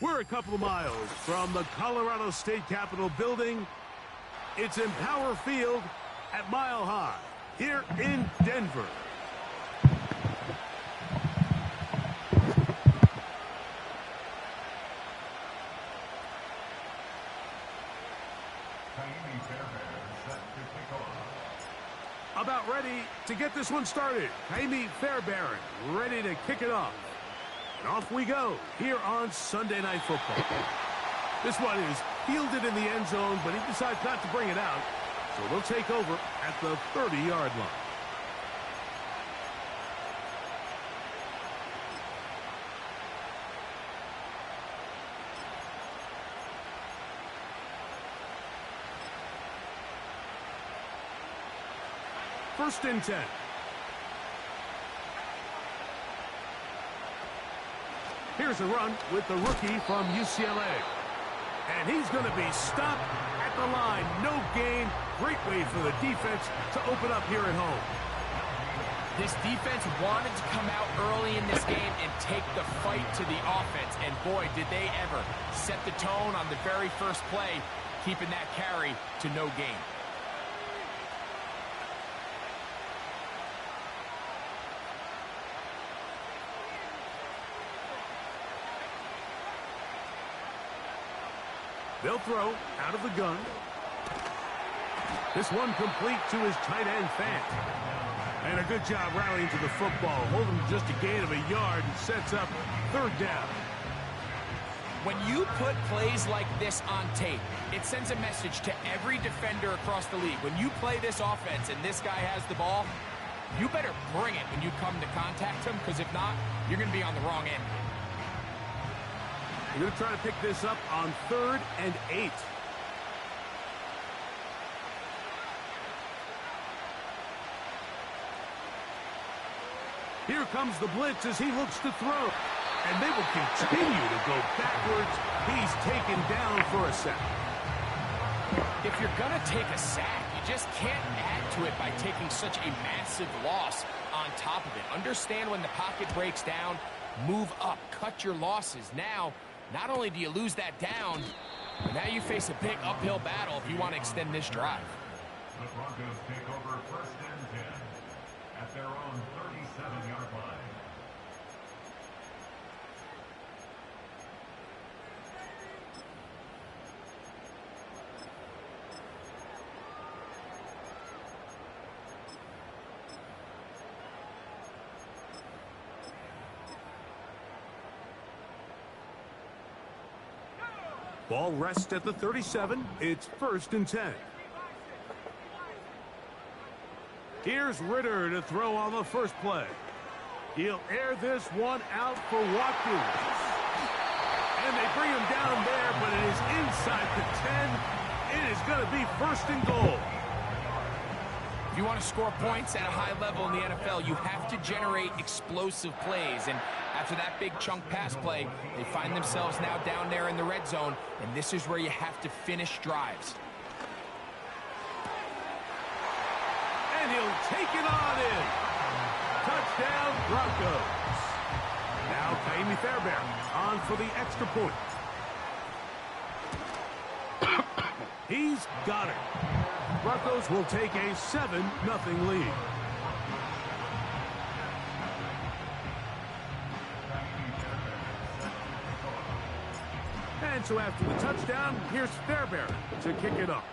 We're a couple of miles from the Colorado State Capitol building. It's Empower Field at Mile High here in Denver. About ready to get this one started. Jaime Fairbairn ready to kick it off. And off we go here on Sunday Night Football. This one is fielded in the end zone, but he decides not to bring it out. So they'll take over at the 30-yard line. First and 10. Here's a run with the rookie from UCLA. And he's going to be stopped at the line. No gain. Great way for the defense to open up here at home. This defense wanted to come out early in this game and take the fight to the offense. And boy, did they ever set the tone on the very first play, keeping that carry to no gain. They'll throw out of the gun. This one complete to his tight end, Fant. And a good job rallying to the football. Holding just a gain of a yard and sets up third down. When you put plays like this on tape, it sends a message to every defender across the league. When you play this offense and this guy has the ball, you better bring it when you come to contact him, because if not, you're going to be on the wrong end. You're going to try to pick this up on 3rd and 8. Here comes the blitz as he looks to throw. And they will continue to go backwards. He's taken down for a sack. If you're going to take a sack, you just can't add to it by taking such a massive loss on top of it. Understand when the pocket breaks down, move up, cut your losses. Now, not only do you lose that down, but now you face a big uphill battle if you want to extend this drive. The Broncos take over 1st and 10 at their own 37-yard line. Ball rests at the 37. It's 1st and 10. Here's Ritter to throw on the first play. He'll air this one out for Watkins. And they bring him down there, but it is inside the 10. It is going to be 1st and goal. If you want to score points at a high level in the NFL, you have to generate explosive plays. And after that big chunk pass play, they find themselves now down there in the red zone, and this is where you have to finish drives. And he'll take it on in. Touchdown, Broncos. Now Jaime Fairbairn on for the extra point. He's got it. Broncos will take a 7-0 lead. And so after the touchdown, here's Fairbairn to kick it off.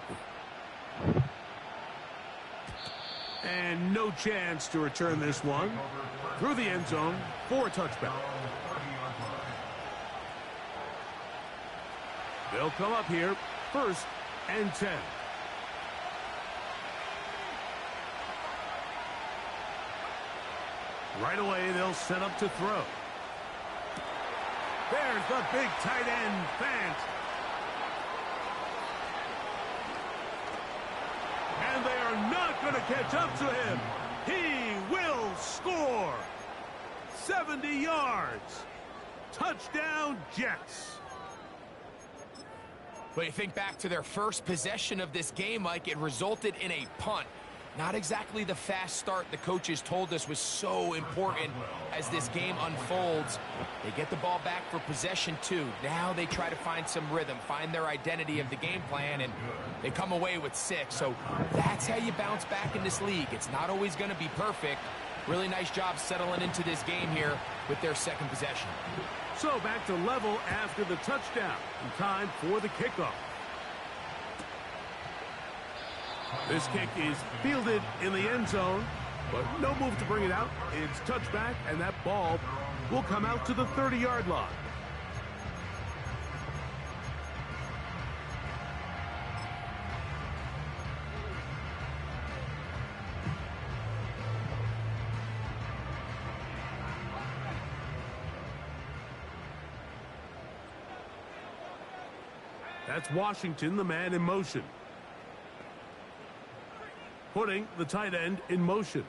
And no chance to return this one through the end zone for a touchback. They'll come up here 1st and 10. Right away, they'll set up to throw. There's the big tight end, Fant. And they are not going to catch up to him. He will score. 70 yards. Touchdown, Jets. But you think back to their first possession of this game, Mike, it resulted in a punt. Not exactly the fast start the coaches told us was so important as this game unfolds. They get the ball back for possession 2. Now they try to find some rhythm, find their identity of the game plan, and they come away with 6. So that's how you bounce back in this league. It's not always going to be perfect. Really nice job settling into this game here with their second possession. So back to level after the touchdown. And time for the kickoff. This kick is fielded in the end zone, but no move to bring it out. It's touchback, and that ball will come out to the 30-yard line. That's Washington, the man in motion. Putting the tight end in motion.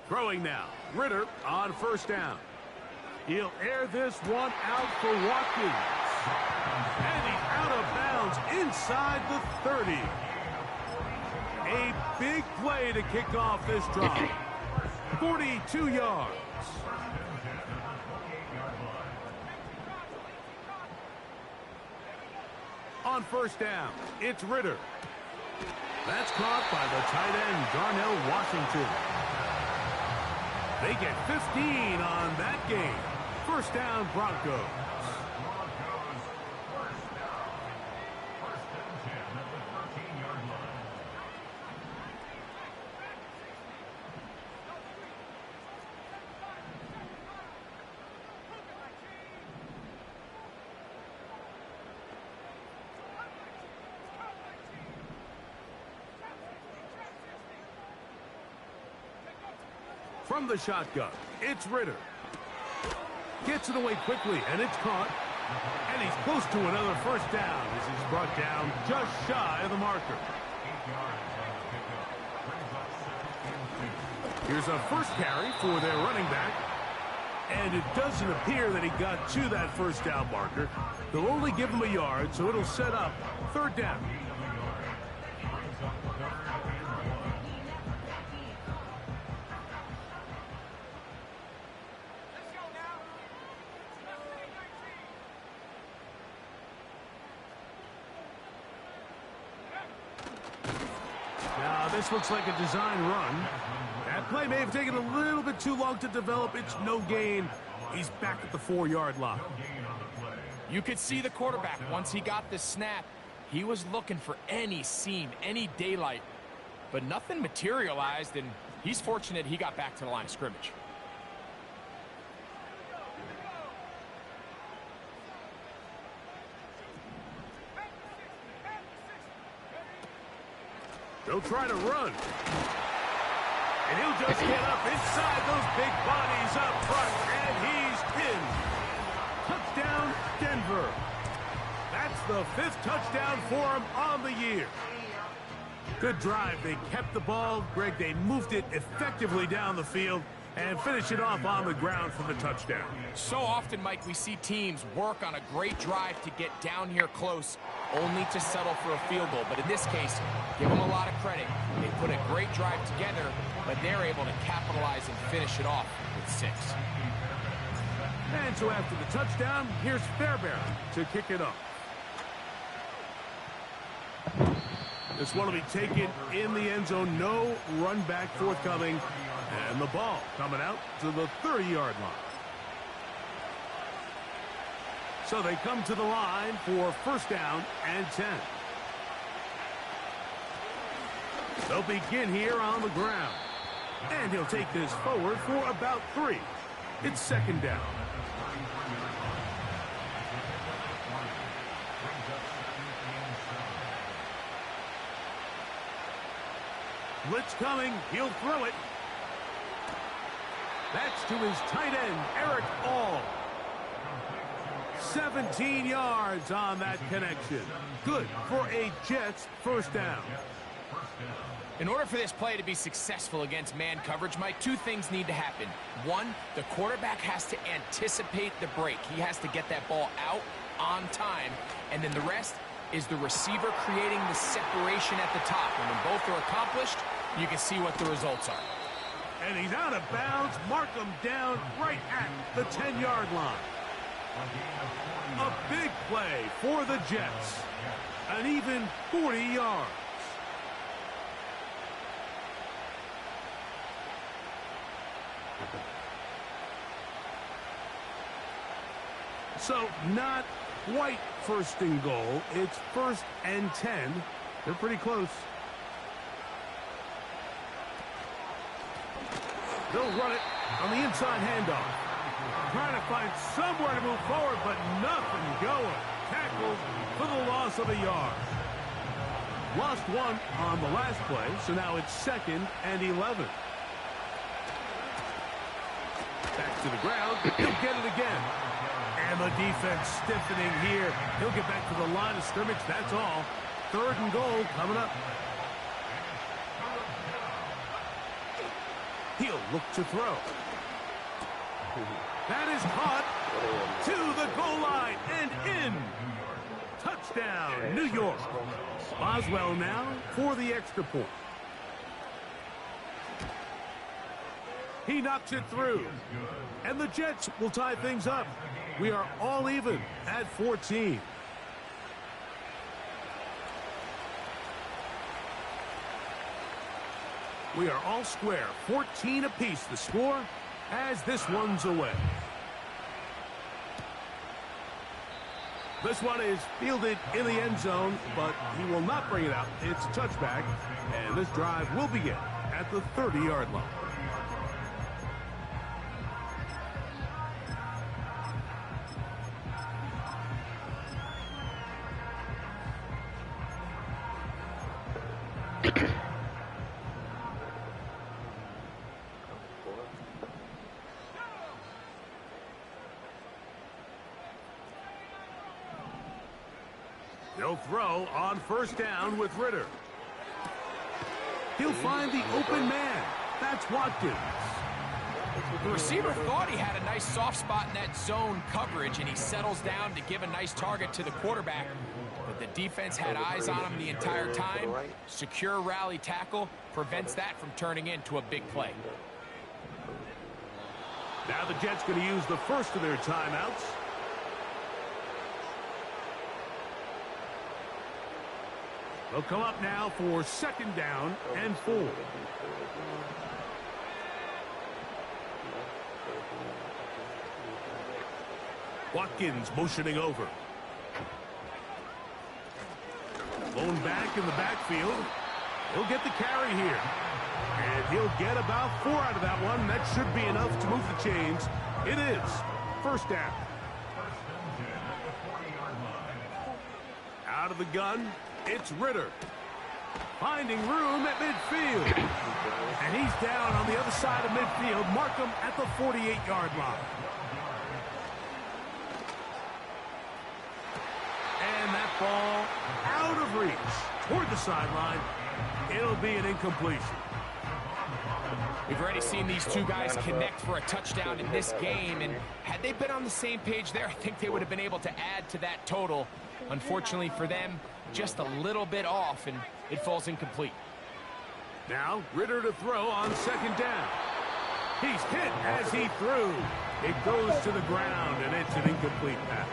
Throwing now. Ritter on first down. He'll air this one out for Watkins. And he's out of bounds inside the 30. A big play to kick off this drive. 42 yards. On first down, it's Ritter. That's caught by the tight end, Darnell Washington. They get 15 on that game. First down, Broncos. First and 10 at the 13-yard line. From the shotgun, it's Ritter. Gets it away quickly, and it's caught. And he's close to another first down as he's brought down just shy of the marker. 8 yards on the pickup. Brings up 2nd and 2. Here's a first carry for their running back. And it doesn't appear that he got to that first down marker. They'll only give him a yard, so it'll set up third down. Brings up 3rd and 1. Now, this looks like a design run. That play may have taken a little bit too long to develop. It's no gain. He's back at the 4-yard line. You could see the quarterback, once he got the snap, he was looking for any seam, any daylight. But nothing materialized, and he's fortunate he got back to the line of scrimmage. They'll try to run. And he'll just get up inside those big bodies up front. And he's pinned. Touchdown, Denver. That's the 5th touchdown for him on the year. Good drive. They kept the ball. Greg, they moved it effectively down the field and finish it off on the ground for the touchdown. So often, Mike, we see teams work on a great drive to get down here close, only to settle for a field goal. But in this case, give them a lot of credit. They put a great drive together, but they're able to capitalize and finish it off with 6. And so after the touchdown, here's Fairbairn to kick it off. This one will be taken in the end zone. No run back forthcoming. And the ball coming out to the 30-yard line. So they come to the line for first down and 10. They'll begin here on the ground. And he'll take this forward for about 3. It's second down. Blitz coming. He'll throw it. That's to his tight end, Eric All. 17 yards on that connection. Good for a Jets first down. In order for this play to be successful against man coverage, Mike, 2 things need to happen. 1, the quarterback has to anticipate the break. He has to get that ball out on time. And then the rest, is the receiver creating the separation at the top. And when both are accomplished, you can see what the results are. And he's out of bounds. Mark him down right at the 10-yard line. A big play for the Jets. An even 40 yards. So not quite first and goal. It's 1st and 10. They're pretty close. They'll run it on the inside handoff. Trying to find somewhere to move forward, but nothing going. Tackled for the loss of a yard. Lost one on the last play, so now it's 2nd and 11. Back to the ground. He'll get it again. And the defense stiffening here. He'll get back to the line of scrimmage. That's all. 3rd and goal coming up. He'll look to throw. That is caught to the goal line and in. Touchdown, New York. Boswell now for the extra point. He knocks it through. And the Jets will tie things up. We are all even at 14. We are all square. 14 apiece the score as this one's away. This one is fielded in the end zone, but he will not bring it out. It's a touchback, and this drive will begin at the 30-yard line. They'll throw on 1st down with Ritter. He'll find the open man. That's Watkins. The receiver thought he had a nice soft spot in that zone coverage, and he settles down to give a nice target to the quarterback. But the defense had eyes on him the entire time. Secure rally tackle prevents that from turning into a big play. Now the Jets going to use the first of their timeouts. They'll come up now for 2nd down and 4. Watkins motioning over. Blown back in the backfield. He'll get the carry here. And he'll get about 4 out of that one. That should be enough to move the chains. It is 1st down. Out of the gun. It's Ritter. Finding room at midfield. And he's down on the other side of midfield. Mark him at the 48-yard line. And that ball out of reach toward the sideline. It'll be an incompletion. We've already seen these two guys connect for a touchdown in this game, and had they been on the same page there, I think they would have been able to add to that total. Unfortunately for them, just a little bit off, and it falls incomplete. Now, Ritter to throw on 2nd down. He's hit as he threw. It goes to the ground, and it's an incomplete pass.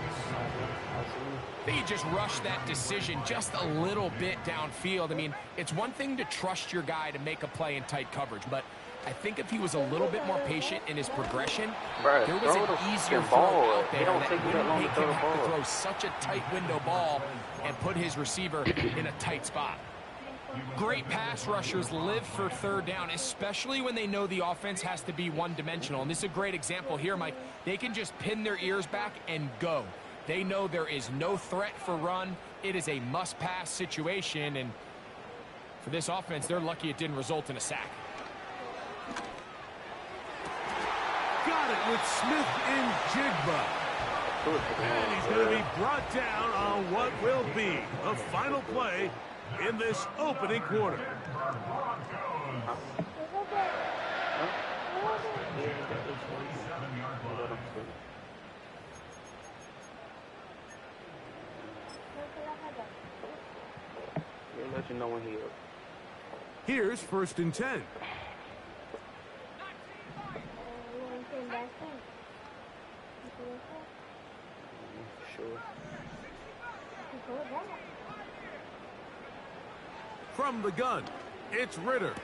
They just rushed that decision just a little bit downfield. I mean, it's one thing to trust your guy to make a play in tight coverage, but I think if he was a little bit more patient in his progression, there was an easier throw out there that wouldn't make him have to throw such a tight window ball and put his receiver in a tight spot. Great pass rushers live for 3rd down, especially when they know the offense has to be one-dimensional. And this is a great example here, Mike. They can just pin their ears back and go. They know there is no threat for run. It is a must-pass situation, and for this offense, they're lucky it didn't result in a sack. Got it with Smith and Jigba. And he's going to be brought down on what will be the final play in this opening quarter. He'll let you know when he up. Here's 1st and 10. Sure. From the gun, it's Ritter.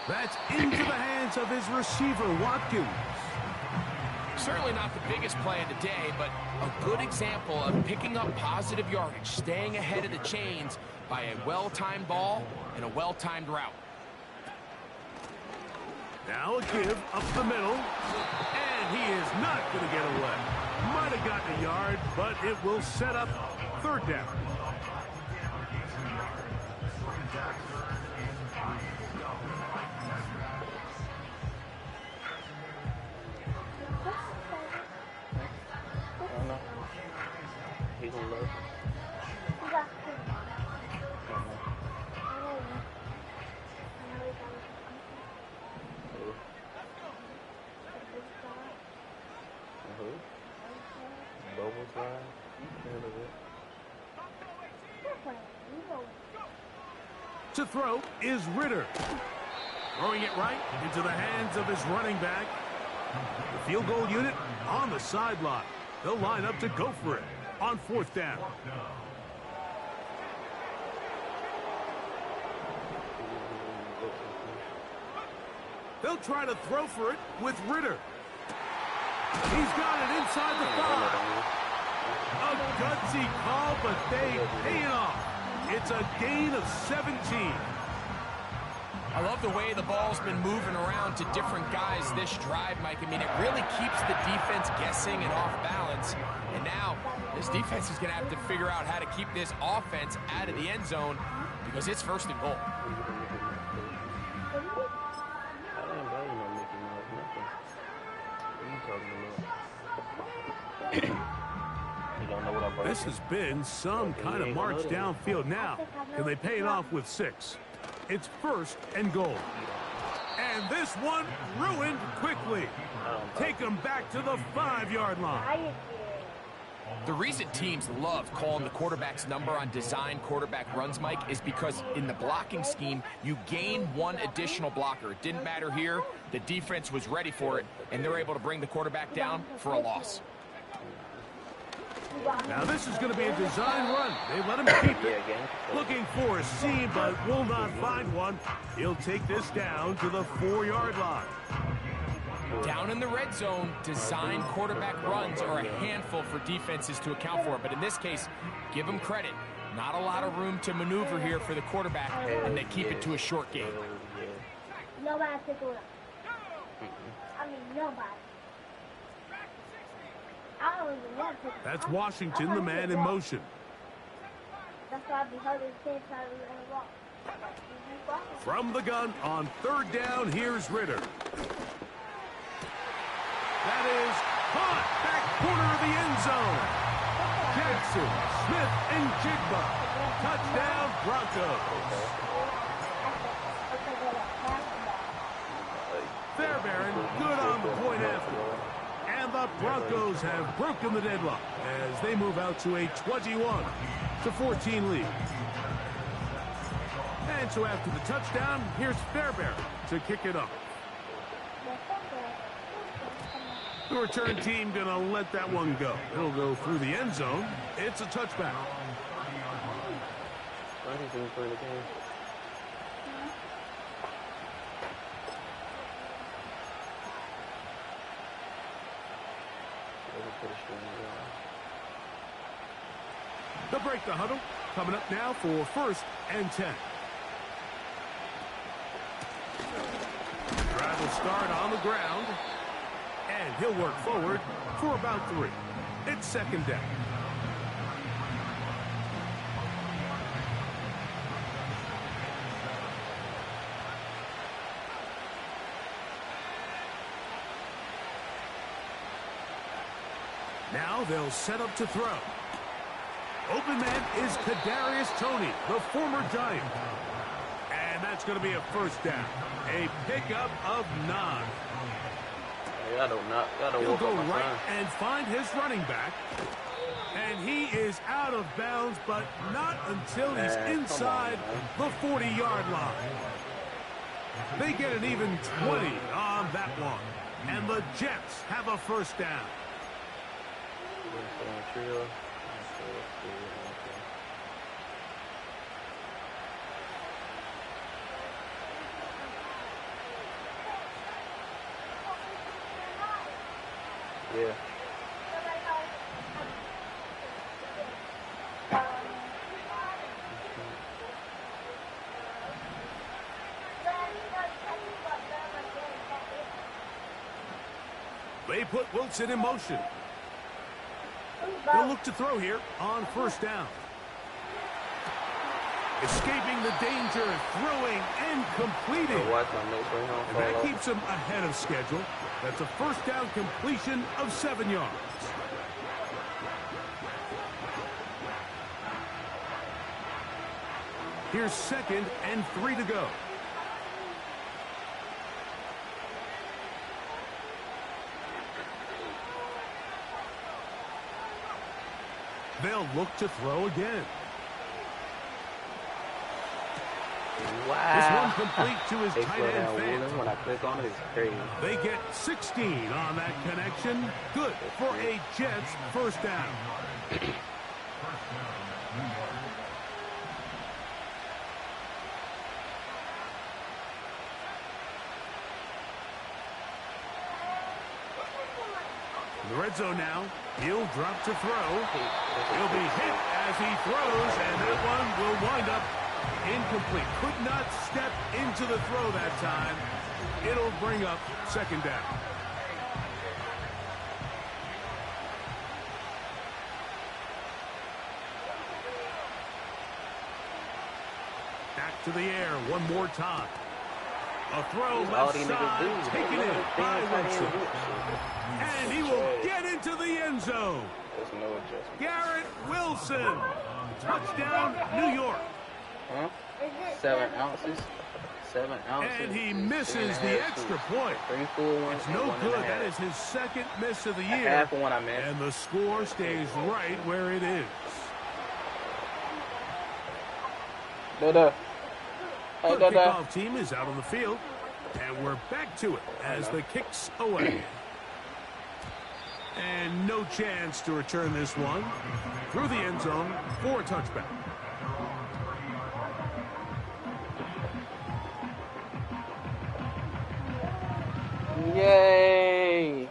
That's into the hands of his receiver, Watkins. Certainly not the biggest play of the day, but a good example of picking up positive yardage, staying ahead of the chains by a well-timed ball and a well-timed route. Now a give up the middle, and he is not going to get away. Might have gotten a yard, but it will set up 3rd down. He's gonna love it. To throw is Ritter. Throwing it right into the hands of his running back. The field goal unit on the sideline. They'll line up to go for it on 4th down. They'll try to throw for it with Ritter. He's got it inside the 5. A gutsy call, but they pay it off. It's a gain of 17. I love the way the ball's been moving around to different guys this drive, Mike. I mean, it really keeps the defense guessing and off balance. And now this defense is going to have to figure out how to keep this offense out of the end zone because it's 1st and goal. This has been some kind of march downfield now. Can they pay it off with 6? It's 1st and goal. And this one ruined quickly. Take them back to the 5-yard line. The reason teams love calling the quarterback's number on design quarterback runs, Mike, is because in the blocking scheme, you gain 1 additional blocker. It didn't matter here. The defense was ready for it, and they're able to bring the quarterback down for a loss. Now this is going to be a design run. They let him keep it. Looking for a seam, but will not find one. He'll take this down to the 4-yard line. Down in the red zone, design quarterback runs are a handful for defenses to account for. But in this case, give them credit. Not a lot of room to maneuver here for the quarterback, and they keep it to a short game. Nobody pick it up. I mean, nobody. I don't even want to pick it up. That's Washington, the man in motion. That's why I be holding the same side of the walk. From the gun on 3rd down, here's Ritter. That is caught back corner of the end zone. Jackson, Smith, and Jigba. Touchdown, Broncos. Fairbairn, good on the point after. And the Broncos have broken the deadlock as they move out to a 21-14 lead. And so after the touchdown, here's Fairbairn to kick it up. The return team going to let that one go. It'll go through the end zone. It's a touchback. They'll break the huddle. Coming up now for 1st and 10. Drive will start on the ground. And he'll work forward for about 3. It's 2nd down. Now they'll set up to throw. Open man is Kadarius Toney, the former Giant. And that's going to be a 1st down. A pickup of 9. He'll go right and find his running back. And he is out of bounds, but not until he's inside the 40-yard line. They get an even 20 on that one. And the Jets have a first down. Yeah. They put Wilson in motion. They'll look to throw here on first down. Escaping the danger, throwing and completing. And that keeps him ahead of schedule. That's a first down completion of 7 yards. Here's 2nd and 3 to go. They'll look to throw again. Wow. This one complete to his tight end Fant. When I click on it, it's crazy. They get 16 on that connection. Good for a Jets first down. In the red zone now. He'll drop to throw. He'll be hit as he throws, and that one will wind up incomplete. Could not step into the throw that time. It'll bring up 2nd down. Back to the air one more time. A throw left side, taken in by Wilson. And he will get into the end zone. There's no adjustment. Garrett Wilson. Touchdown, New York. Huh? 7 ounces. 7 ounces. And he misses the extra point. 3 full ones. It's no good. That is his 2nd miss of the year. Half of one I missed. And the score stays right where it is. The kickoff team is out on the field. And we're back to it as the kick's away. And no chance to return this one through the end zone for a touchback. Yay!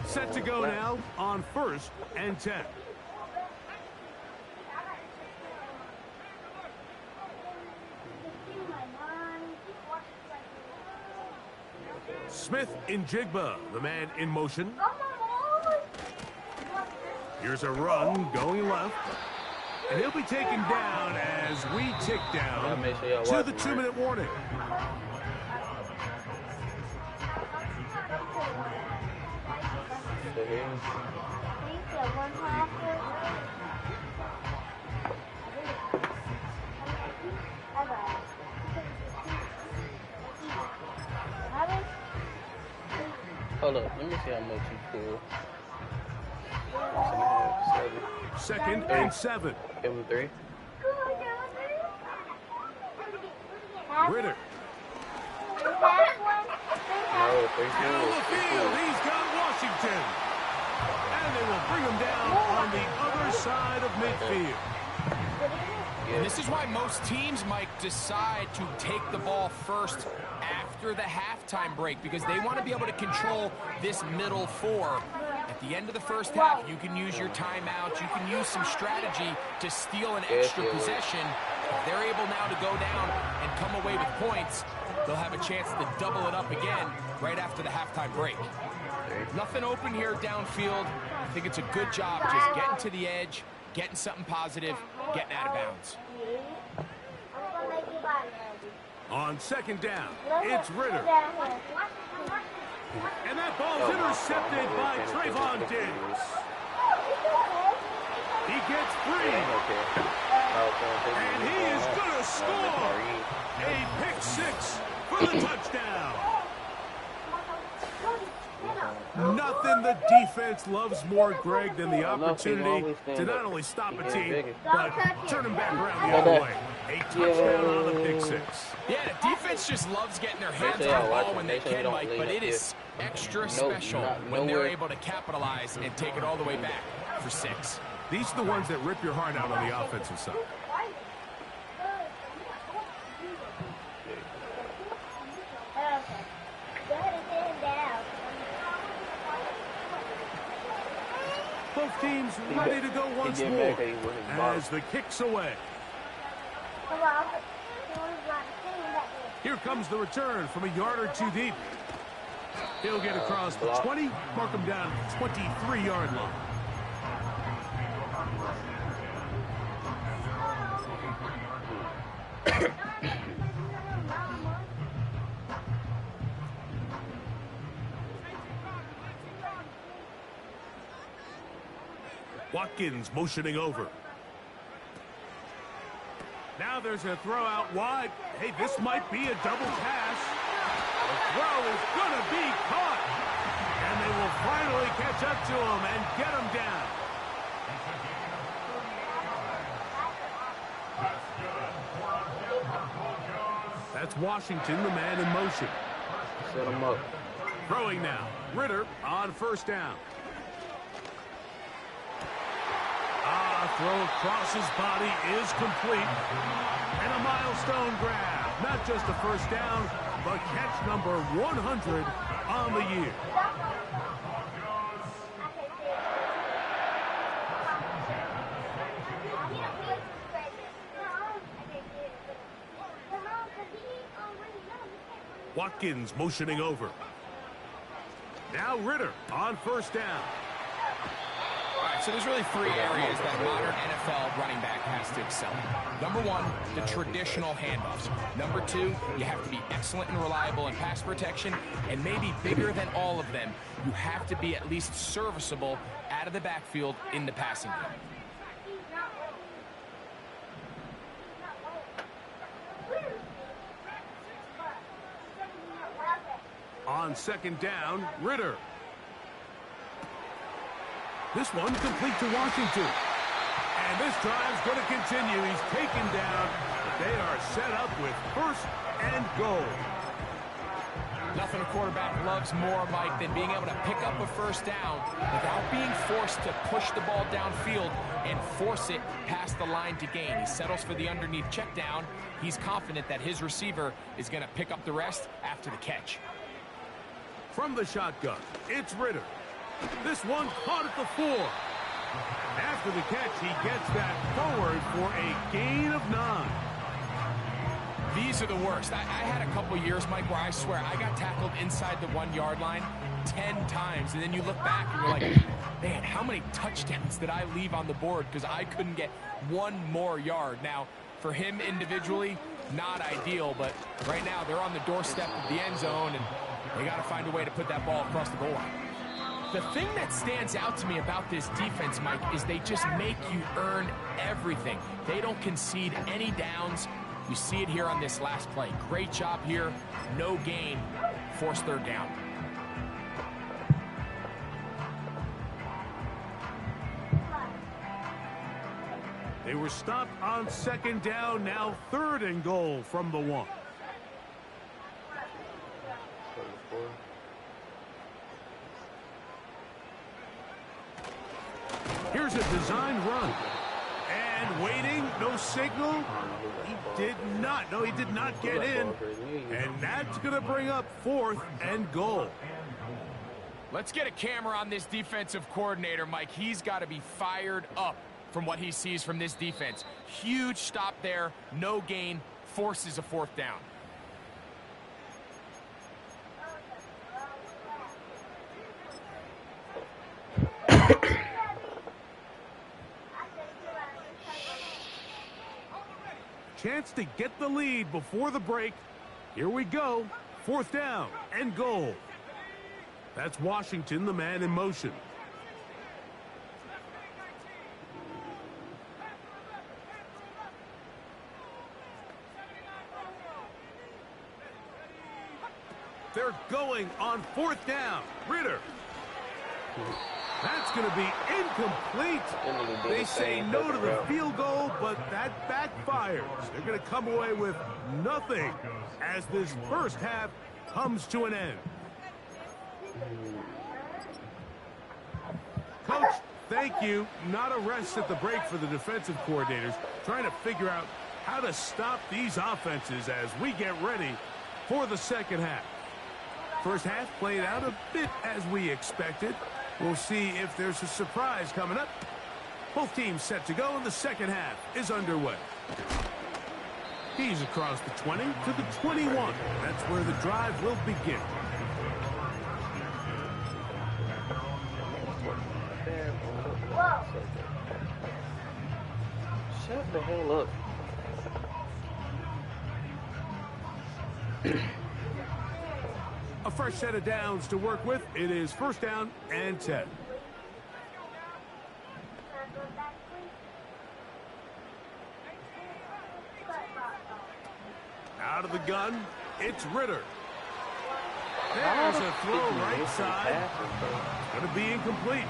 Set to go now on 1st and 10. Smith in Jigba, the man in motion. Here's a run going left. And he'll be taken down as we tick down to the 2-minute warning. Hold up, let me see how much you pull. 2nd and 7. Give him 3. Ritter. No, 3 Down the field, he's got Washington. And they will bring him down on the other side of midfield. And this is why most teams might decide to take the ball first after the halftime break, because they want to be able to control this middle 4. At the end of the first half, you can use your timeout. You can use some strategy to steal an extra possession. If they're able now to go down and come away with points, they'll have a chance to double it up again right after the halftime break. Nothing open here downfield. I think it's a good job just getting to the edge, getting something positive, getting out of bounds. On 2nd down, it's Ritter. And that ball's intercepted by Trayvon Diggs. He gets free. And he is going to score. A pick 6 for the touchdown. Nothing the the defense loves more, Greg, than the opportunity to not only stop a team, but turn them back around the other way. A touchdown on the pick six. Yeah, the defense just loves getting their hands on the ball when they can, Mike, but it is extra special when they're able to capitalize and take it all the way back for 6. These are the ones that rip your heart out on the offensive side. Both teams ready to go once more as the kick's away. Here comes the return from a yard or 2 deep. He'll get across the 20, mark him down at the 23-yard line. Watkins motioning over. Now there's a throw out wide. Hey, this might be a double pass. The throw is going to be caught. And they will finally catch up to him and get him down. That's Washington, the man in motion. Set him up. Throwing now. Ritter on first down. Throw across his body is complete. And a milestone grab. Not just a first down, but catch number 100 on the year. Watkins motioning over. Now Ritter on first down. All right, so there's really 3 areas that modern NFL running back has to excel in. Number 1, the traditional handoffs. Number 2, you have to be excellent and reliable in pass protection. And maybe bigger than all of them, you have to be at least serviceable out of the backfield in the passing game. On second down, Ritter. This one complete to Washington. And this drive's going to continue. He's taken down. They are set up with first and goal. Nothing a quarterback loves more, Mike, than being able to pick up a first down without being forced to push the ball downfield and force it past the line to gain. He settles for the underneath check down. He's confident that his receiver is going to pick up the rest after the catch. From the shotgun, it's Ritter. This one caught at the 4. After the catch, he gets that forward for a gain of 9. These are the worst. I had a couple years, Mike, where I swear I got tackled inside the 1-yard line 10 times. And then you look back and you're like, man, how many touchdowns did I leave on the board because I couldn't get one more yard? Now, for him individually, not ideal, but right now they're on the doorstep of the end zone, and they got to find a way to put that ball across the goal line. The thing that stands out to me about this defense, Mike, is they just make you earn everything. They don't concede any downs. You see it here on this last play. Great job here. No gain. Forced third down. They were stopped on second down. Now third and goal from the 1. Here's a designed run. And waiting, no signal. He did not. No, he did not get in. And that's going to bring up fourth and goal. Let's get a camera on this defensive coordinator, Mike. He's got to be fired up from what he sees from this defense. Huge stop there. No gain. Forces a fourth down. Chance to get the lead before the break. Here we go. Fourth down and goal. That's Washington, the man in motion. They're going on fourth down. Ritter. That's going to be incomplete. They say no to the field goal, but that backfires. They're going to come away with nothing as this first half comes to an end. Coach, thank you. Not a rest at the break for the defensive coordinators, trying to figure out how to stop these offenses as we get ready for the second half. First half played out a bit as we expected. We'll see if there's a surprise coming up. Both teams set to go, and the second half is underway. He's across the 20 to the 21. That's where the drive will begin. Shut the hell up. A fresh set of downs to work with. It is first down and 10. Out of the gun, it's Ritter. There's a throw right side. It's going to be incomplete.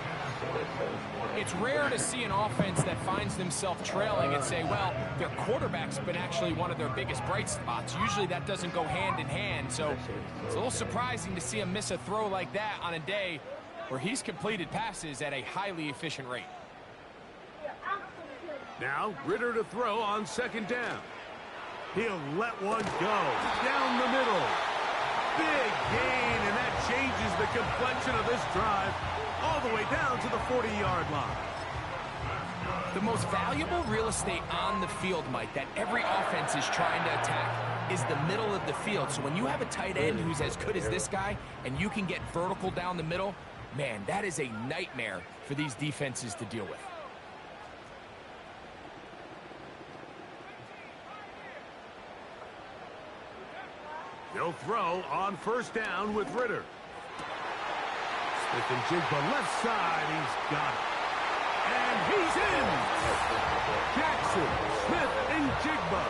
It's rare to see an offense that finds themselves trailing and say, well, their quarterback's been actually one of their biggest bright spots. Usually that doesn't go hand in hand, so it's a little surprising to see him miss a throw like that on a day where he's completed passes at a highly efficient rate. Now, Ritter to throw on second down. He'll let one go down the middle. Big gain, and that changes the complexion of this drive all the way down to the 40-yard line. The most valuable real estate on the field, Mike, that every offense is trying to attack is the middle of the field. So when you have a tight end who's as good as this guy and you can get vertical down the middle, man, that is a nightmare for these defenses to deal with. He'll throw on first down with Ritter. Smith and Jigba left side. He's got it. And he's in. Jackson, Smith, and Jigba.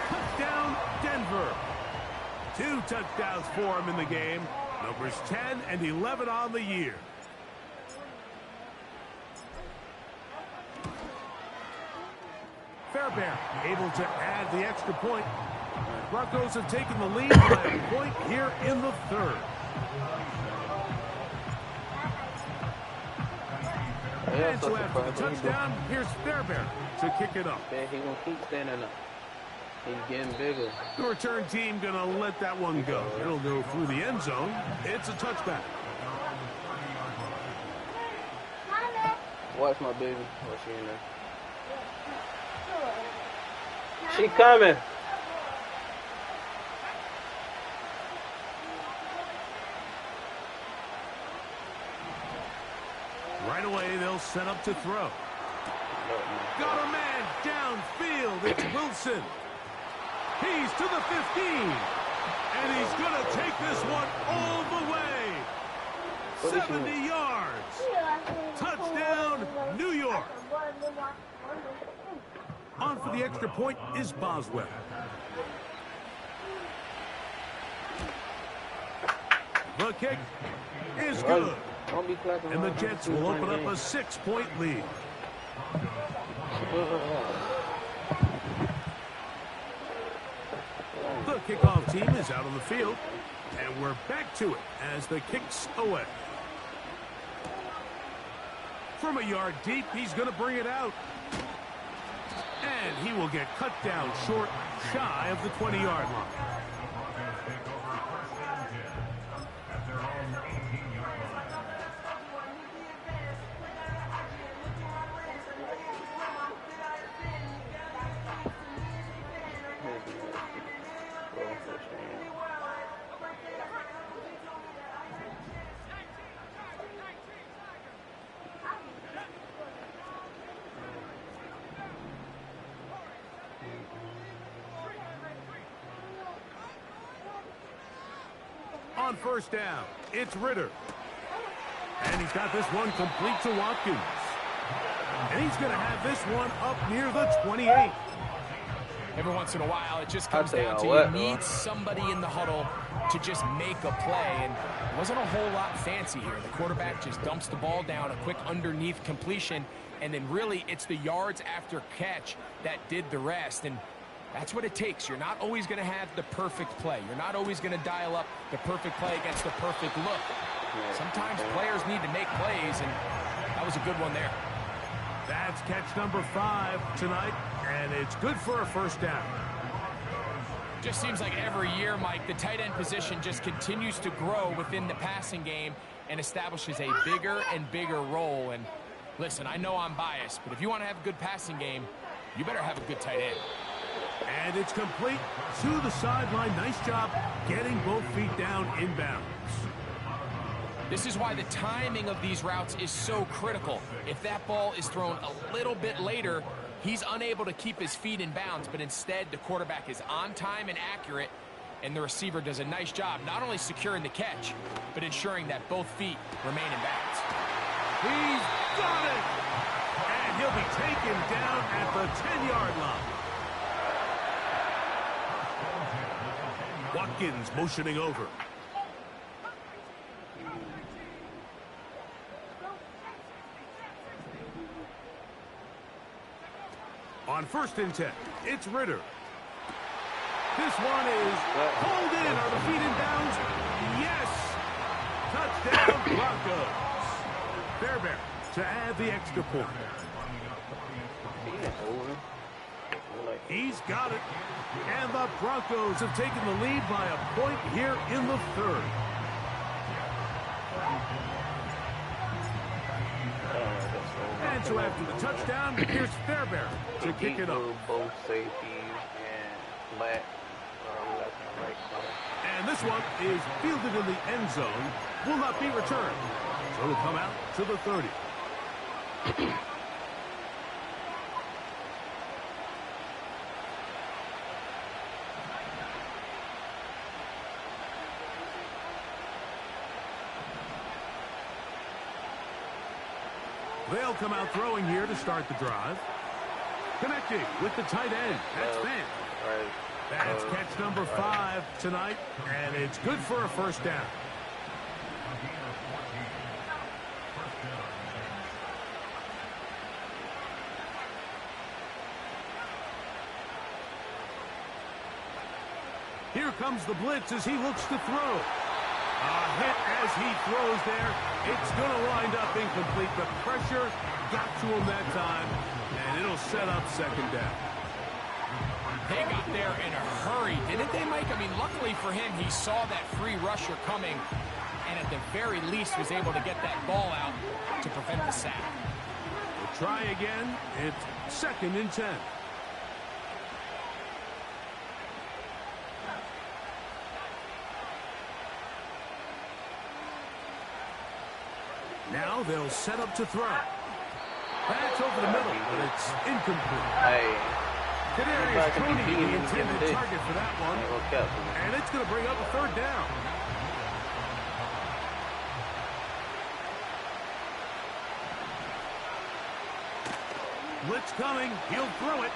Touchdown, Denver. 2 touchdowns for him in the game. Numbers 10 and 11 on the year. Fairbairn able to add the extra point. Broncos have taken the lead by a point here in the third. And so after the touchdown, here's Fairbairn to kick it up. Yeah, he's going to keep standing up. He's getting bigger. The return team going to let that one go. It'll go through the end zone. It's a touchback. Watch my baby. Watch she in there. She coming. Right away, they'll set up to throw. Got a man downfield. It's Wilson. He's to the 15. And he's going to take this one all the way. 70 yards. Touchdown, New York. On for the extra point is Boswell. The kick is good. And the Jets will open up a 6-point lead. The kickoff team is out on the field, and we're back to it as the kick's away. From a yard deep, he's going to bring it out. And he will get cut down short, shy of the 20-yard line. On first down, it's Ritter. And he's got this one complete to Watkins. And he's going to have this one up near the 28. every once in a while, it just comes tell down to y'all you what, need somebody in the huddle to just make a play. And it wasn't a whole lot fancy here. The quarterback just dumps the ball down, a quick underneath completion, and then really it's the yards after catch that did the rest. And that's what it takes. You're not always going to have the perfect play. You're not always going to dial up the perfect play against the perfect look. Sometimes players need to make plays, and that was a good one there. That's catch number 5 tonight, and it's good for a first down. Just seems like every year, Mike, the tight end position just continues to grow within the passing game and establishes a bigger and bigger role. And listen, I know I'm biased, but if you want to have a good passing game, you better have a good tight end. And it's complete to the sideline. Nice job getting both feet down inbounds. This is why the timing of these routes is so critical. If that ball is thrown a little bit later, he's unable to keep his feet in bounds, but instead the quarterback is on time and accurate, and the receiver does a nice job not only securing the catch, but ensuring that both feet remain in bounds. He's got it! And he'll be taken down at the 10-yard line. Watkins motioning over. On 1st and 10, it's Ritter. This one is pulled in. Are the feet in bounds? Yes! Touchdown, Broncos. Fairbairn to add the extra point. He's got it. And the Broncos have taken the lead by a point here in the 3rd. And so after the touchdown, here's Fairbairn to kick it up. Both safeties and flat left and right corner. And this one is fielded in the end zone. Will not be returned. So it'll come out to the 30. They'll come out throwing here to start the drive. Connecting with the tight end. That's Ben. That's catch number 5 tonight, and it's good for a first down. Here comes the blitz as he looks to throw. A hit as he throws there. It's going to wind up incomplete. The pressure got to him that time, and it'll set up 2nd down. They got there in a hurry, didn't they, Mike? I mean, luckily for him, he saw that free rusher coming, and at the very least was able to get that ball out to prevent the sack. We'll try again. It's 2nd and 10. Now they'll set up to throw. That's over the middle, but it's incomplete. Kadarius Toney, the intended target for that one. And it's going to bring up a 3rd down. Blitz coming. He'll throw it.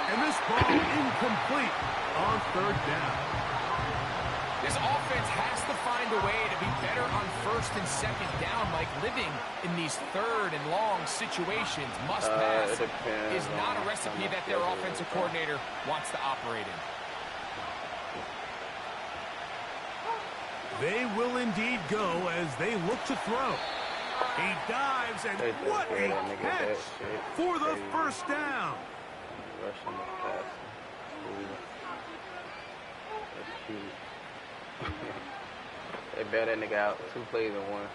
And this ball incomplete on 3rd down. This offense has to find a way to be better on 1st and 2nd down, like living in these 3rd and long situations. Must pass is not a recipe that their offensive coordinator wants to operate in. They will indeed go as they look to throw. He dives, and what a catch for the first down. Rushing the pass. That's cute. They bailed that nigga out 2 plays in 1.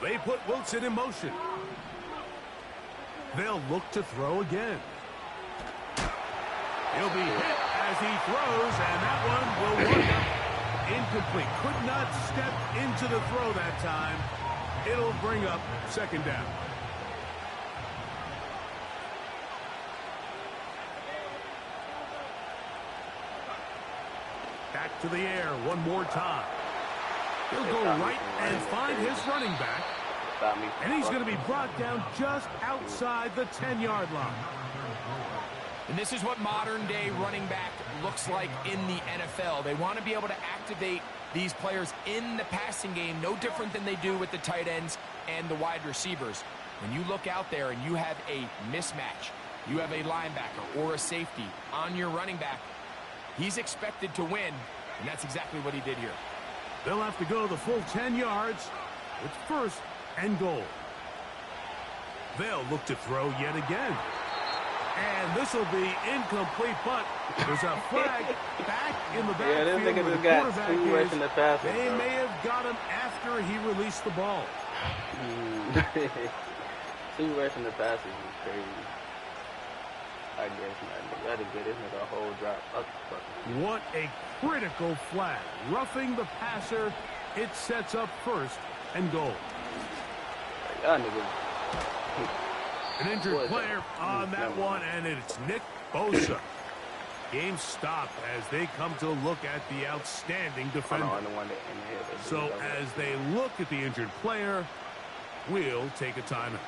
They put Wilson in motion. They'll look to throw again. He'll be hit as he throws, and that one will wind up incomplete. Could not step into the throw that time. It'll bring up 2nd down. Back to the air one more time. He'll go right and find his running back. And he's going to be brought down just outside the 10-yard line. And this is what modern-day running back looks like in the NFL. They want to be able to activate these players in the passing game, no different than they do with the tight ends and the wide receivers. When you look out there and you have a mismatch, you have a linebacker or a safety on your running back, he's expected to win, and that's exactly what he did here. They'll have to go the full 10 yards. It's first and goal. They'll look to throw yet again. And this will be incomplete, but there's a flag back in the backfield. Yeah, this nigga where just the got quarterback two rushing the passes. They may have got him after he released the ball. Two rushing the passes is crazy. I guess not. You gotta get this nigga a whole drop. What a critical flag. Roughing the passer, it sets up first and goal. Y'all niggas. An injured player on that one, and it's Nick Bosa. Game stopped as they come to look at the outstanding defender. So as they look at the injured player, we'll take a timeout.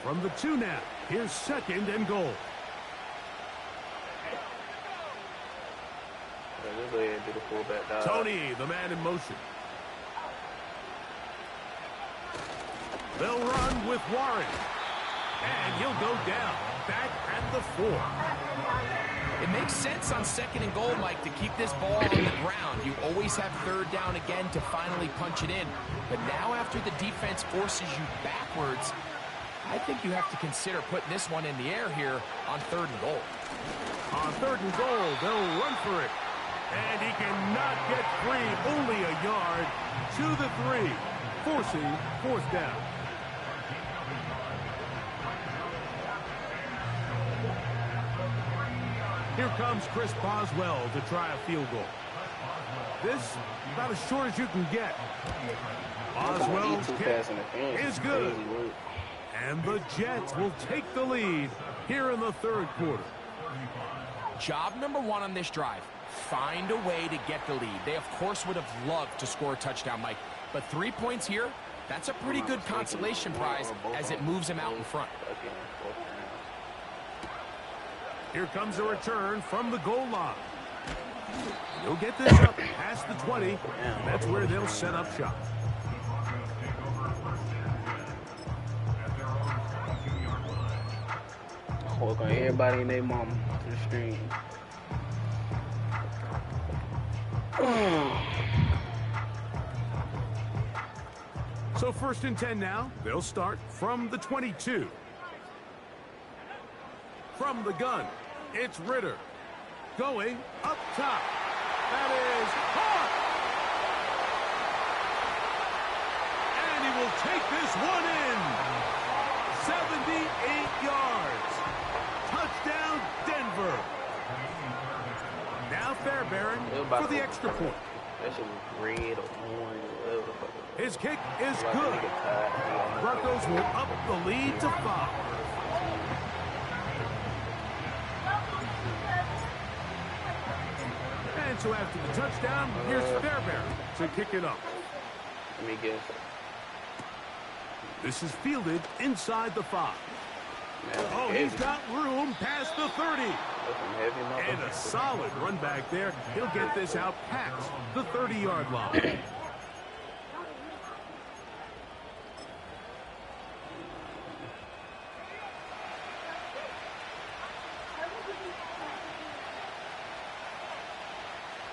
From the 2 now, here's second and goal. Tony, the man in motion. They'll run with Warren. And he'll go down, back at the 4. It makes sense on second and goal, Mike, to keep this ball on the ground. You always have third down again to finally punch it in. But now after the defense forces you backwards, I think you have to consider putting this one in the air here on third and goal. On third and goal, they'll run for it. And he cannot get free, only a yard to the 3, forcing fourth down. Here comes Chris Boswell to try a field goal. This about as short as you can get. Boswell's kick is good. And the Jets will take the lead here in the third quarter. Job number 1 on this drive, find a way to get the lead. They, of course, would have loved to score a touchdown, Mike. But 3 points here, that's a pretty good consolation prize as it moves them out in front. Here comes a return from the goal line. He'll get this up past the 20. And that's where they'll set up shop. Welcome everybody and their mama to the stream. So first and 10 now. They'll start from the 22. From the gun, it's Ritter. Going up top. That is caught. And he will take this one in. 78 yards. Touchdown, Denver. Now Fairbairn for the extra point. That shit was red or orange or whatever the fuck. His kick is good. Broncos will up the lead to 5. And so after the touchdown, here's Fairbairn to kick it up. Let me guess. This is fielded inside the 5. Man, oh, he's got room past the 30. And a solid run back there. He'll get this out past the 30-yard line.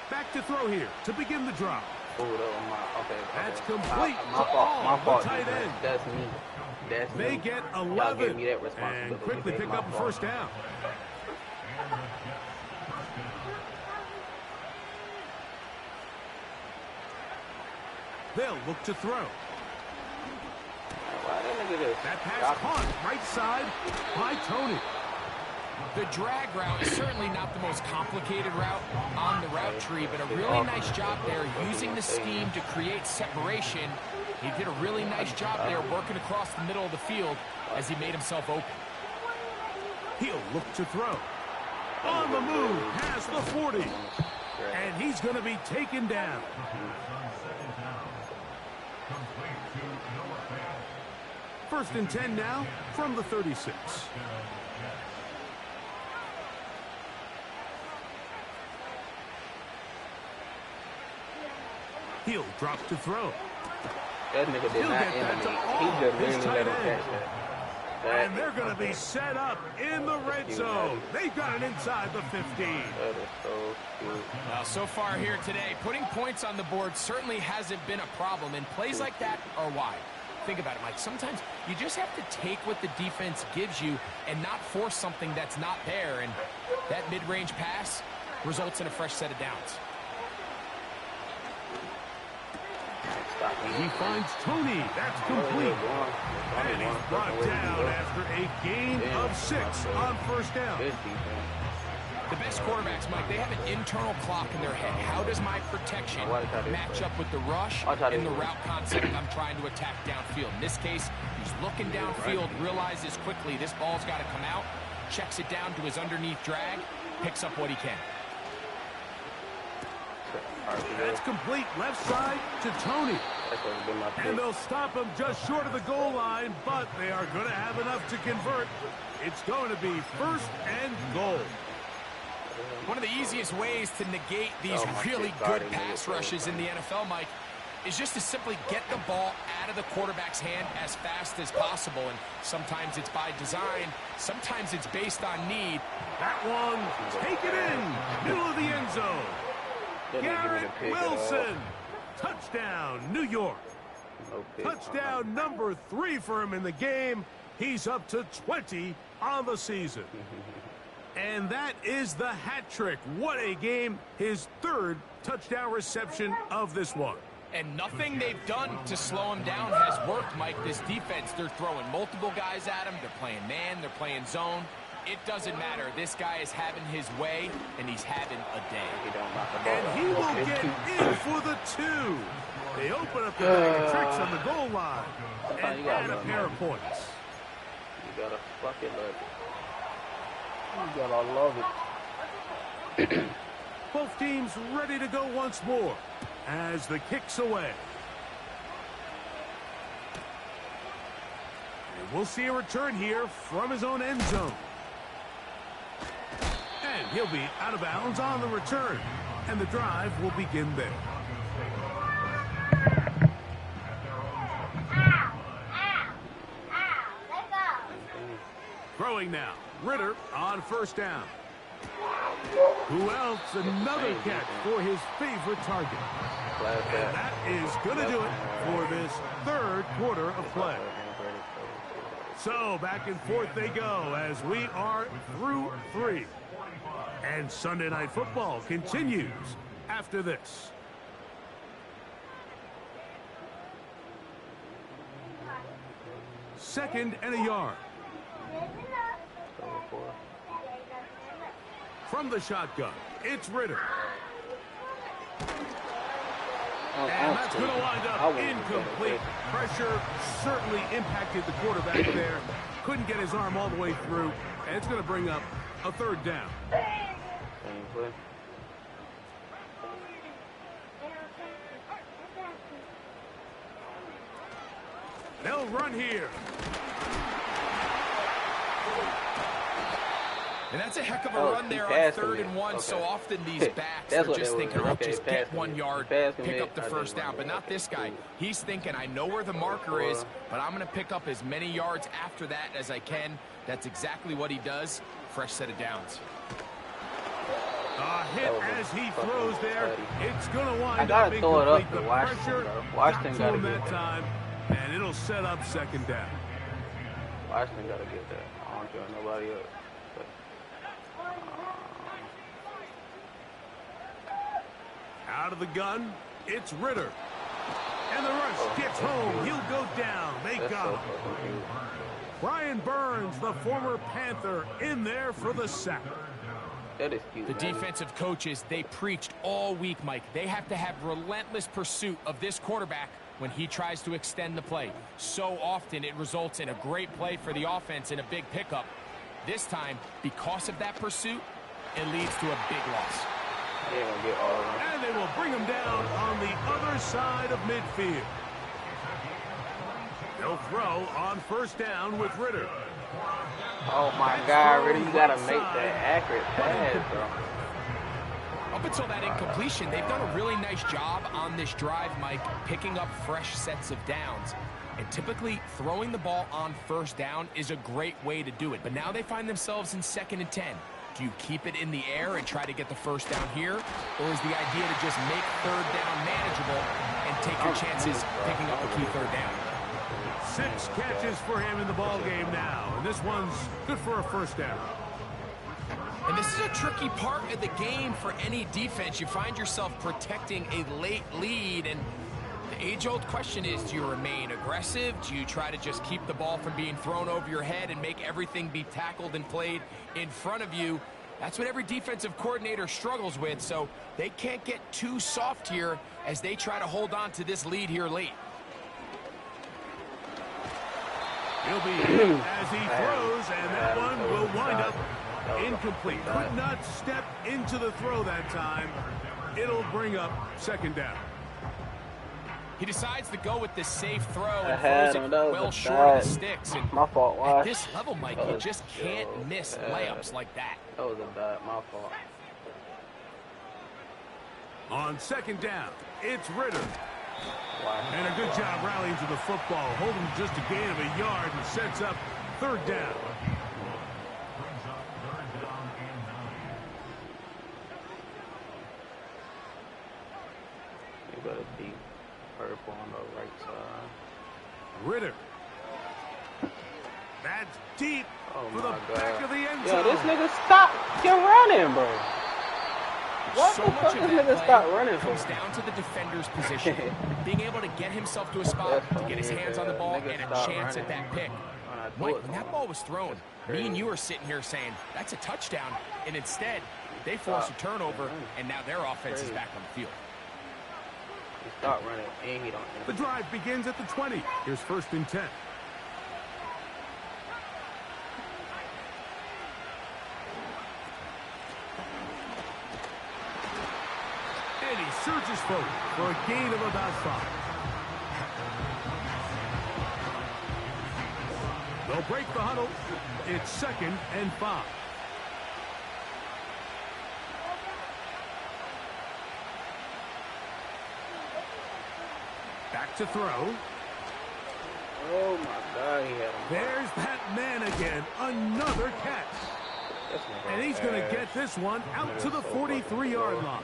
Back to throw here to begin the drop. Oh, that was okay. That's complete. My fault. The tight end. That's me. They get 11 and quickly pick up a first down. They'll look to throw. That pass caught right side by Tony. The drag route is certainly not the most complicated route on the route tree, but a really nice job there using the scheme to create separation. He did a really nice job there working across the middle of the field as he made himself open. He'll look to throw. On the move, past the 40. And he's going to be taken down. First and 10 now from the 36. He'll drop to throw. That nigga did not end me. He just really let him catch that. And they're going to be set up in the red zone. They've got it inside the 15. That is so cute. Well, so far here today, putting points on the board certainly hasn't been a problem, and plays like that are why. Think about it, Mike. Sometimes you just have to take what the defense gives you and not force something that's not there, and that mid-range pass results in a fresh set of downs. He finds Tony. That's complete. And he's brought down after a gain of 6 on first down. The best quarterbacks, Mike, they have an internal clock in their head. How does my protection match up with the rush and the route concept I'm trying to attack downfield? In this case, he's looking downfield, realizes quickly this ball's got to come out, checks it down to his underneath drag, picks up what he can. That's complete left side to Tony. And they'll stop him just short of the goal line, but they are going to have enough to convert. It's going to be first and goal. One of the easiest ways to negate these really good pass rushes in the NFL, Mike, is just to simply get the ball out of the quarterback's hand as fast as possible. And sometimes it's by design. Sometimes it's based on need. That one, take it in, middle of the end zone. Garrett Wilson, touchdown, New York. Touchdown number 3 for him in the game. He's up to 20 on the season. And that is the hat trick. What a game. His 3rd touchdown reception of this one. And nothing they've done to slow him down has worked, Mike. This defense, they're throwing multiple guys at him. They're playing man, they're playing zone. It doesn't matter. This guy is having his way, and he's having a day. And he will get in for the 2. They open up the bag of tricks on the goal line and add a pair of points. You gotta fucking love it. You gotta love it. Both teams ready to go once more as the kick's away. And we'll see a return here from his own end zone. And he'll be out of bounds on the return. And the drive will begin there. Throwing now. Ritter on first down. Who else? Another catch for his favorite target. And that is going to do it for this 3rd quarter of play. So back and forth they go as we are through 3. And Sunday Night Football continues after this. Second and a yard. From the shotgun, it's Ritter. And that's going to wind up incomplete. Pressure certainly impacted the quarterback there. Couldn't get his arm all the way through. And it's going to bring up a 3rd down. They'll run here. And that's a heck of a run there on 3rd and 1. So often these backs are just thinking, oh, just get 1 yard, pick up the first down. But not this guy. He's thinking, I know where the marker is, but I'm going to pick up as many yards after that as I can. That's exactly what he does. Fresh set of downs. A hit as he throws there. It's going to wind up incomplete. The pressure got to him that time, and it'll set up 2nd down. Washington got to get that. I don't join nobody else. Out of the gun, it's Ritter. And the rush gets home. He'll go down. They got him. Brian Burns, the former Panther, in there for the sack. That is cute, the defensive coaches, they preached all week, Mike. They have to have relentless pursuit of this quarterback when he tries to extend the play. So often it results in a great play for the offense and a big pickup. This time, because of that pursuit, it leads to a big loss. They ain't gonna get all of them. And they will bring him down on the other side of midfield. They'll throw on first down with Ritter. Oh my God, Ritter, you gotta make that accurate pass, bro. Up until that incompletion, they've done a really nice job on this drive, Mike, picking up fresh sets of downs. And typically, throwing the ball on first down is a great way to do it. But now they find themselves in 2nd and 10. Do you keep it in the air and try to get the first down here? Or is the idea to just make third down manageable and take your chances picking up a key third down? 6 catches for him in the ball game now. And this one's good for a first down. And this is a tricky part of the game for any defense. You find yourself protecting a late lead, and the age-old question is, do you remain aggressive? Do you try to just keep the ball from being thrown over your head and make everything be tackled and played in front of you? That's what every defensive coordinator struggles with, so they can't get too soft here as they try to hold on to this lead here late. He'll be hit as he throws, and that one will wind up incomplete. Could not step into the throw that time. It'll bring up 2nd down. He decides to go with the safe throw and throws it well short of the sticks. And my fault. at this level, Mike, you just can't miss layups like that. That was a bad, my fault. On 2nd down, it's Ritter. Wow. And a good job rallying to the football, holding just a gain of a yard and sets up 3rd down. You gotta be purple on the right side. Ritter. That's deep for the my back God. of the end Yo, zone. this nigga stop running, bro. What So the much fuck of this that nigga play stop running for? comes down to the defender's position, being able to get himself to a spot to get his hands on the ball and a chance at that pick. Mike, when that ball was thrown, me and you are sitting here saying, that's a touchdown, and instead, they force a turnover, and now their offense is back on the field. He start running, and he don't. The drive begins at the 20. Here's 1st and 10. And he surges forward for a gain of about 5. They'll break the huddle. It's 2nd and 5. Back to throw. Oh my God, he had him. There's that man again. Another catch. And he's going to get this one out to the 43-yard line.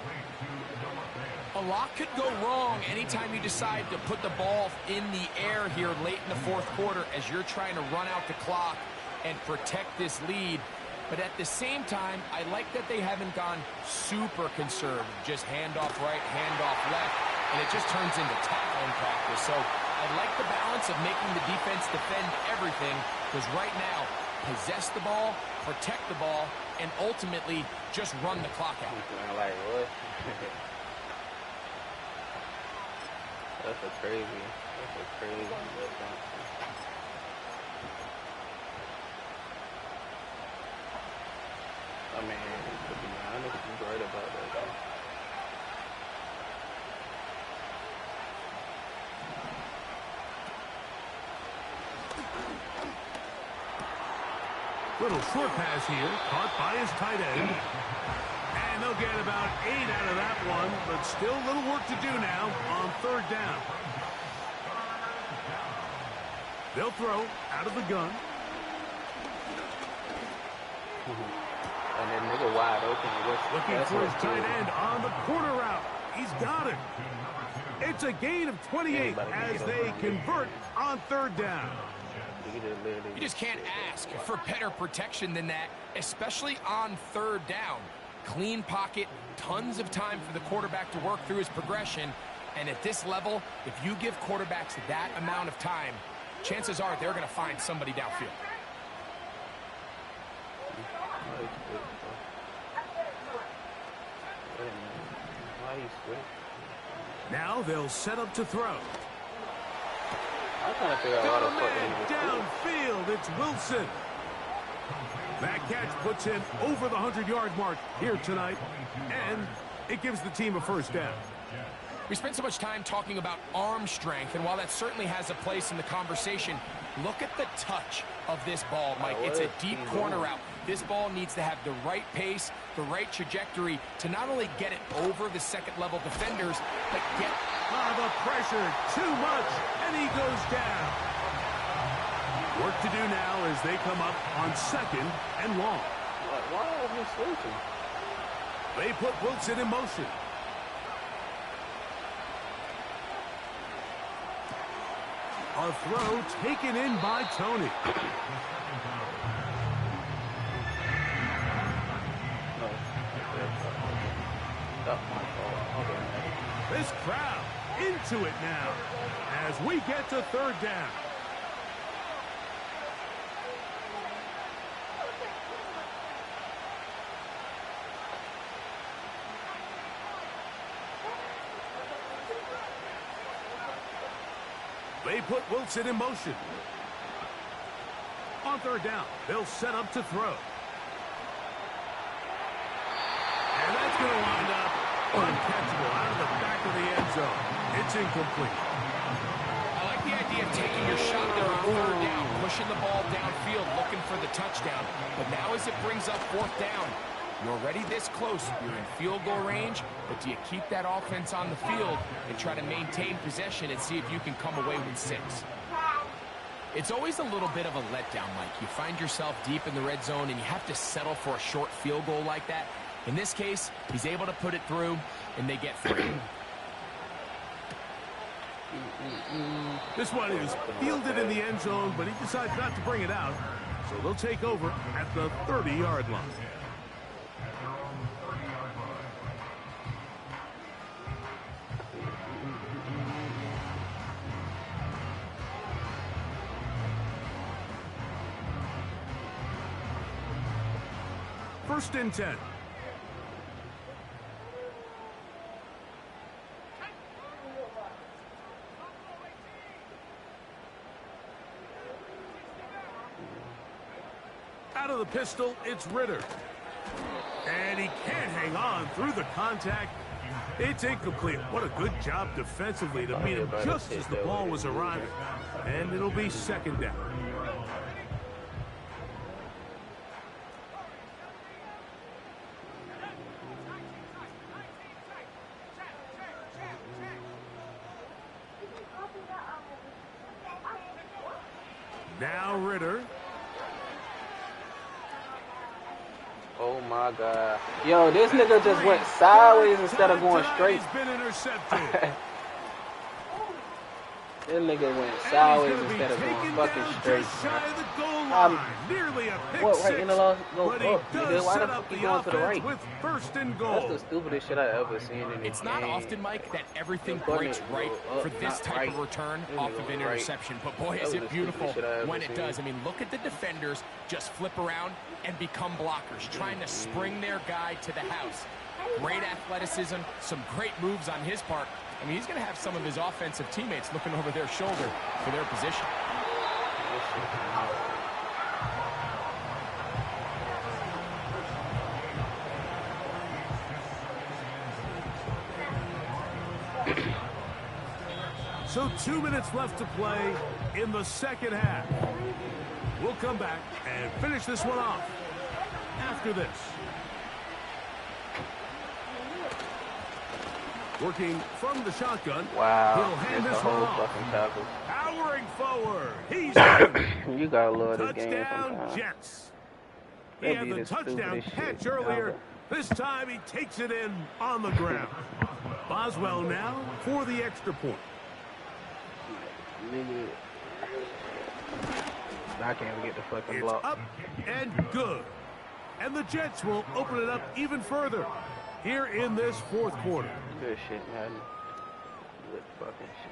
A lot could go wrong anytime you decide to put the ball in the air here late in the 4th quarter as you're trying to run out the clock and protect this lead. But at the same time, I like that they haven't gone super conservative. Just handoff right, handoff left, and it just turns into tackling practice. So I like the balance of making the defense defend everything, because right now, possess the ball, protect the ball, and ultimately just run the clock out. Like, what? That's a crazy defense. I mean, to be honest, you're right about that, though. Little short pass here, caught by his tight end. And they'll get about 8 out of that one, but still a little work to do now on 3rd down. They'll throw out of the gun. And then nigga wide open. Looking for his tight end on the corner route. He's got it. It's a gain of 28 as they convert on 3rd down. You just can't ask for better protection than that, especially on 3rd down. Clean pocket, tons of time for the quarterback to work through his progression. And at this level, if you give quarterbacks that amount of time, chances are they're going to find somebody downfield. Now they'll set up to throw. I'm trying to figure out Got a man downfield. It's Wilson. That catch puts him over the 100-yard mark here tonight, and it gives the team a first down. We spent so much time talking about arm strength, and while that certainly has a place in the conversation, look at the touch of this ball, Mike. It's a deep corner route. This ball needs to have the right pace, the right trajectory to not only get it over the second-level defenders, but get... The pressure, too much, and he goes down. Work to do now as they come up on second and long. Why are we switching? They put Wilson in motion. A throw taken in by Tony. This crowd into it now as we get to third down. They put Wilson in motion. On third down, they'll set up to throw. And that's going to wind up uncatchable out of the back of the end zone. It's incomplete. I like the idea of taking your shot there on third down, pushing the ball downfield, looking for the touchdown. But now as it brings up fourth down, you're already this close. You're in field goal range, but do you keep that offense on the field and try to maintain possession and see if you can come away with 6? It's always a little bit of a letdown, Mike. You find yourself deep in the red zone and you have to settle for a short field goal like that. In this case, he's able to put it through, and they get 3. This one is fielded in the end zone, but he decides not to bring it out. So they'll take over at the 30-yard line. First and 10. Out of the pistol, it's Ritter. And he can't hang on through the contact. It's incomplete. What a good job defensively to meet him just as the ball was arriving. And it'll be second down. Now Ritter. Oh my God. Yo, this nigga just went sideways instead of going straight. He's been intercepted. This nigga went sideways instead of going fucking straight. Nearly a pick what, right six, in the loss? Go but he up, nigga. does Why set the up fuck you the going to the offense right? with first and goal. That's the stupidest shit I ever seen in this It's not game. often, Mike, that everything Your breaks button right go up, for this not type right. of return This off nigga of an right. interception. But boy, That is was it the beautiful stupidest shit I ever when it seen. does. I mean, look at the defenders just flip around and become blockers, trying to spring their guy to the house. Great athleticism, some great moves on his part. I mean, he's going to have some of his offensive teammates looking over their shoulder for their position. So 2 minutes left to play in the second half. We'll come back and finish this one off after this. Working from the shotgun. Wow. He'll hand It's this a one whole off. fucking tackle. Powering forward. He's in. You gotta love this game Touchdown sometimes. Jets. He That'd had be the the touchdown stupidest catch shit earlier. ever. This time he takes it in on the ground. Boswell now for the extra point. Nigga. I can't even get the fucking It's block. up and good. And the Jets will open it up even further here in this fourth quarter. Good shit, Madden. Good fucking shit.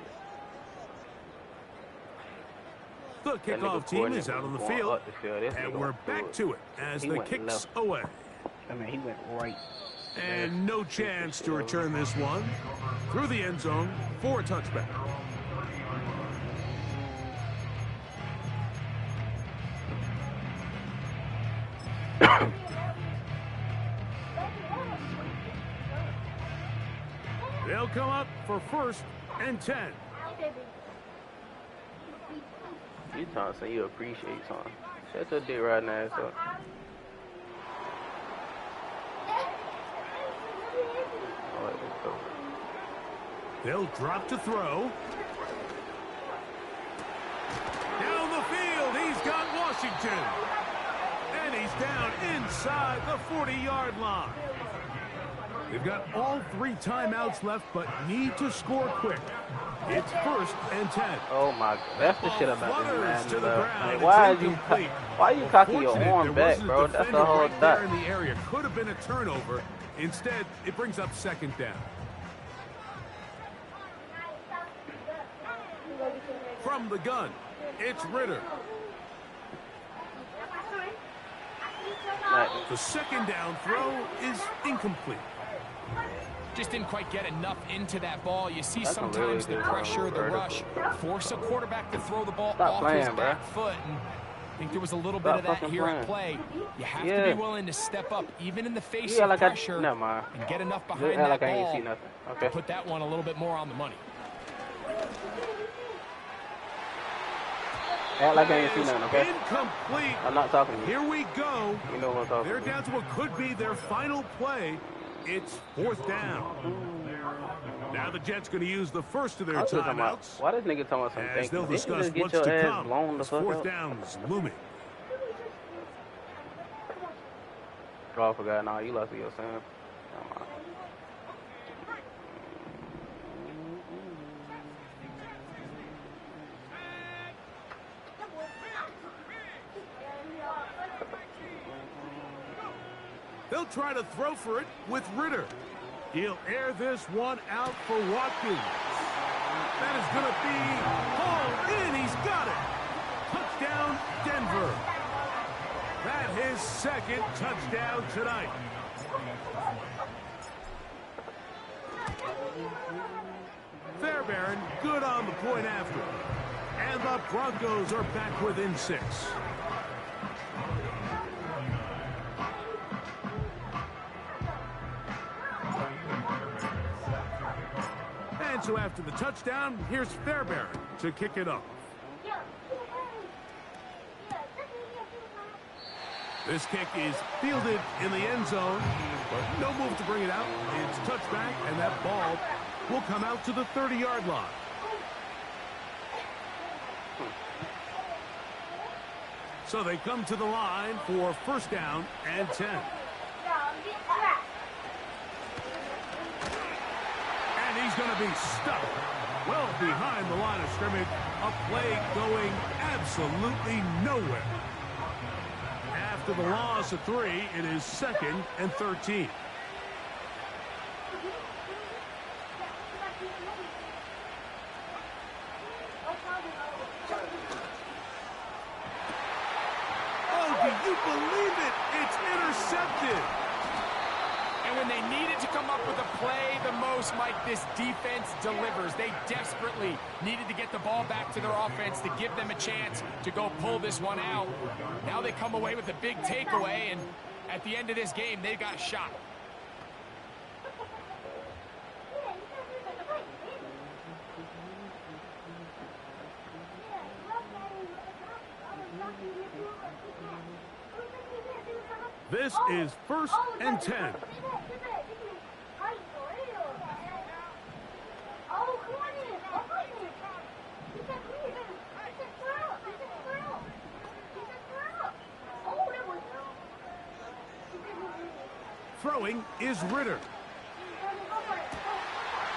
The That kickoff nigga team is coordinator out on the going field, up the field. This and nigga we're went through back it. to it as He the went kicks left. away. I mean, he went right. And no chance to return this one through the end zone for a touchback. They'll come up for 1st and 10. You trying to say you appreciate something. Shut your dick right now, so. They'll drop to throw. Down the field, he's got Washington. And he's down inside the 40-yard line. They've got all 3 timeouts left, but need to score quick. It's 1st and 10. Oh my God, that's the shit about this man. To the ground. Like, why are you cocking your arm back, bro? That's the whole right there in the area. Could have been a turnover. Instead, it brings up 2nd down. From the gun, it's Ritter. The 2nd down throw is incomplete. Just didn't quite get enough into that ball. You see sometimes the pressure, the rush, force a quarterback to throw the ball off his back foot. And I think there was a little bit of that here at play. You have to be willing to step up, even in the face of pressure, and get enough behind that ball to put that one a little bit more on the money. Act like I ain't seen nothing, okay? Incomplete. I'm not talking to you. Here we go. You know what I'm talking They're down to what could be their final play. It's 4th down. Now the Jets going to use the first of their timeouts. Why this nigga talking about something? As they'll discuss what's to come. 4th down's looming. Oh, I forgot. Nah, you lost to your son. They'll try to throw for it with Ritter. He'll air this one out for Watkins. That is going to be hauled in. He's got it. Touchdown, Denver. That's his 2nd touchdown tonight. Fairbairn good on the point after. And the Broncos are back within 6. And so after the touchdown, here's Fairbairn to kick it off. This kick is fielded in the end zone, but no move to bring it out. It's touchback, and that ball will come out to the 30-yard line. So they come to the line for 1st down and 10. And he's going to be stuck well behind the line of scrimmage. A play going absolutely nowhere. After the loss of 3, it is 2nd and 13. Oh, do you believe it? It's intercepted. And when they needed to come up with a play the most, Mike, this defense delivers. They desperately needed to get the ball back to their offense to give them a chance to go pull this one out. Now they come away with a big takeaway, and at the end of this game, they got shot. This is 1st and 10. Throwing is Ritter.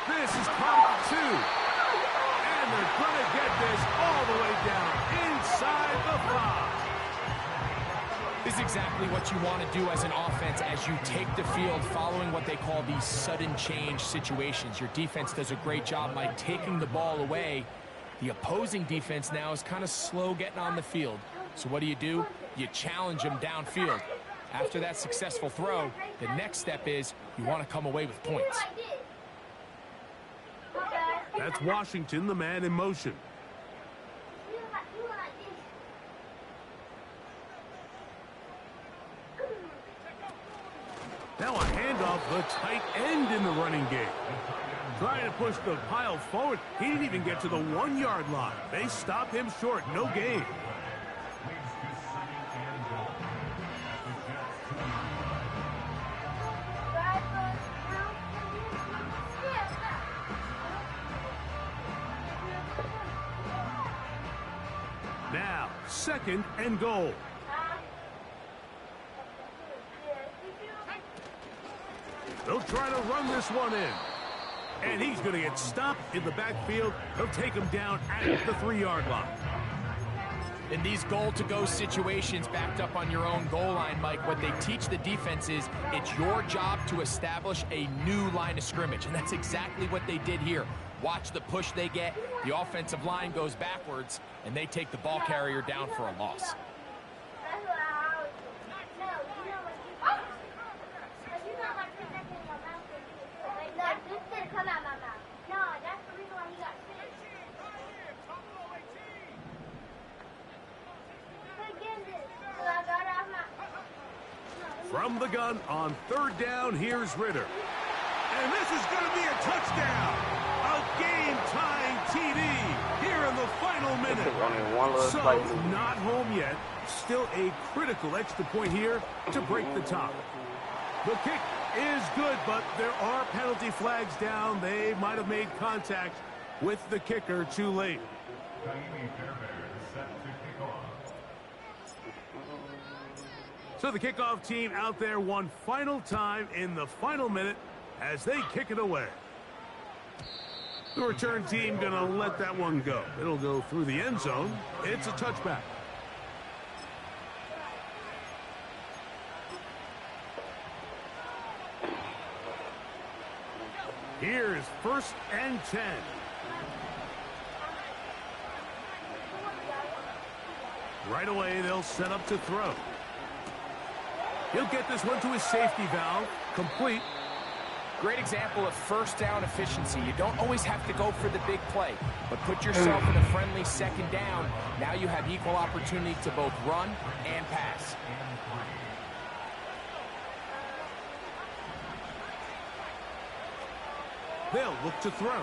This is caught 2. And they're going to get this all the way down inside the 5. This is exactly what you want to do as an offense as you take the field following what they call these sudden change situations. Your defense does a great job by taking the ball away. The opposing defense now is kind of slow getting on the field. So what do? You challenge them downfield. After that successful throw, the next step is you want to come away with points. That's Washington, the man in motion. Now a handoff, the tight end in the running game. Trying to push the pile forward. He didn't even get to the 1-yard line. They stop him short. No gain. Now, 2nd and goal. They'll try to run this one in. And he's going to get stopped in the backfield. They'll take him down at the 3-yard line. In these goal-to-go situations backed up on your own goal line, Mike, what they teach the defense is it's your job to establish a new line of scrimmage. And that's exactly what they did here. Watch the push they get. The offensive line goes backwards, and they take the ball carrier down for a loss. From the gun on 3rd down, here's Ritter. And this is going to be a touchdown. A game-tying TD here in the final minute. So, not home yet. Still a critical extra point here to break the tie. The kick is good, but there are penalty flags down. They might have made contact with the kicker too late. So the kickoff team out there one final time in the final minute as they kick it away. The return team going to let that one go. It'll go through the end zone. It's a touchback. Here's 1st and 10. Right away, they'll set up to throw. He'll get this one to his safety valve. Complete. Great example of 1st down efficiency. You don't always have to go for the big play, but put yourself in a friendly 2nd down. Now you have equal opportunity to both run and pass. They'll look to throw.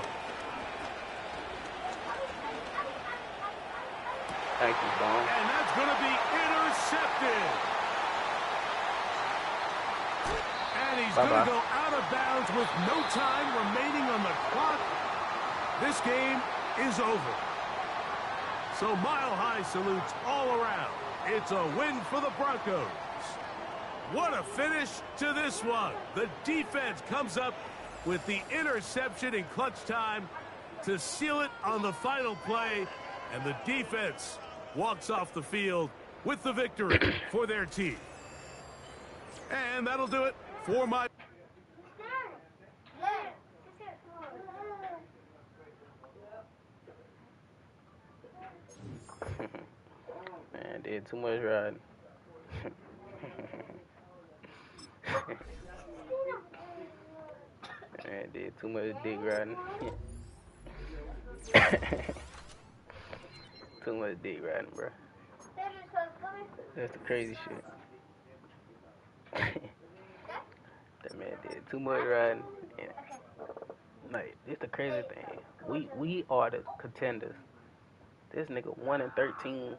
Thank you, Don. And that's going to be intercepted. And he's going to go out of bounds with no time remaining on the clock. This game is over. So mile-high salutes all around. It's a win for the Broncos. What a finish to this one. The defense comes up with the interception in clutch time to seal it on the final play. And the defense walks off the field with the victory for their team. And that'll do it for my... Man, did too much riding. Man, did too much dick riding. Too much dick riding, bro. That's the crazy shit. That man did too much riding. And, like, it's the crazy thing. We are the contenders. This nigga 1-13.